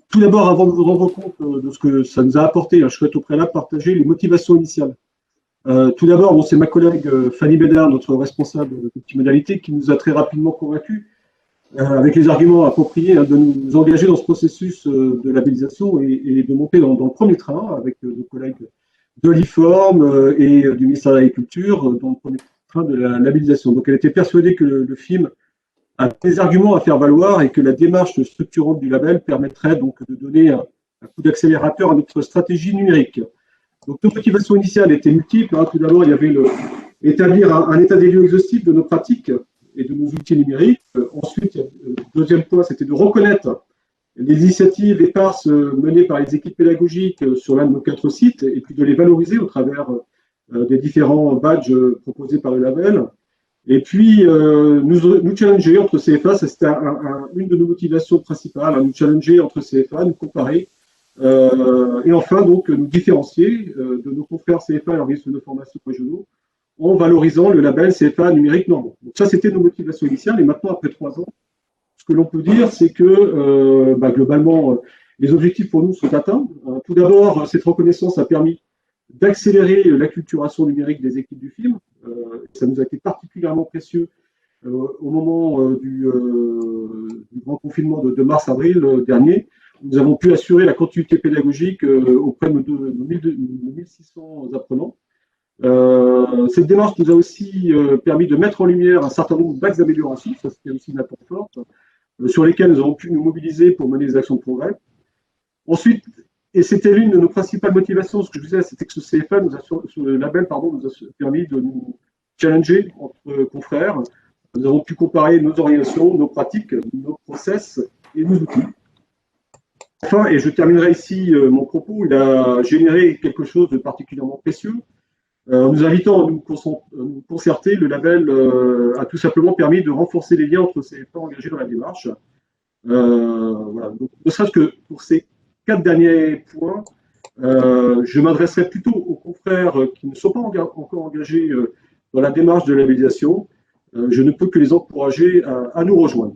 Tout d'abord, avant de vous rendre compte de ce que ça nous a apporté, je souhaite au préalable partager les motivations initiales. Tout d'abord, bon, c'est ma collègue Fanny Bédard, notre responsable de multimodalité, qui nous a très rapidement convaincus, avec les arguments appropriés, de nous engager dans ce processus de labellisation et de monter dans le premier train avec nos collègues de l'IFORM et du ministère de l'Agriculture dans le premier train de la labellisation. Donc elle était persuadée que le film a des arguments à faire valoir et que la démarche structurante du label permettrait donc de donner un coup d'accélérateur à notre stratégie numérique. Donc nos motivations initiales étaient multiples. Tout d'abord, il y avait établir un état des lieux exhaustif de nos pratiques et de nos outils numériques. Ensuite, le deuxième point, c'était de reconnaître les initiatives éparses menées par les équipes pédagogiques sur l'un de nos 4 sites et puis de les valoriser au travers des différents badges proposés par le label. Et puis, nous challenger entre CFA, ça c'était une de nos motivations principales, nous challenger entre CFA, nous comparer, et enfin, donc, nous différencier de nos confrères CFA et organismes de formation régionaux en valorisant le label CFA numérique normand. Donc ça, c'était nos motivations initiales, et maintenant, après 3 ans, ce que l'on peut dire, c'est que, globalement, les objectifs pour nous sont atteints. Tout d'abord, cette reconnaissance a permis d'accélérer l'acculturation numérique des équipes du film. Ça nous a été particulièrement précieux au moment du grand confinement de mars-avril dernier. Nous avons pu assurer la continuité pédagogique auprès de nos 1600 apprenants. Cette démarche nous a aussi permis de mettre en lumière un certain nombre d'axes d'amélioration, ça c'était aussi une attente forte, sur lesquels nous avons pu nous mobiliser pour mener des actions de progrès. Ensuite, et c'était l'une de nos principales motivations, ce que je disais, c'était que ce CFA, ce label, nous a permis de nous challenger entre confrères. Nous avons pu comparer nos orientations, nos pratiques, nos process et nos outils. Enfin, et je terminerai ici mon propos, il a généré quelque chose de particulièrement précieux. En nous invitant à nous concerter, le label a tout simplement permis de renforcer les liens entre CFA engagés dans la démarche. Voilà. Donc, ne serait-ce que pour ces 4 derniers points, je m'adresserai plutôt aux confrères qui ne sont pas encore engagés dans la démarche de labellisation. Je ne peux que les encourager à nous rejoindre.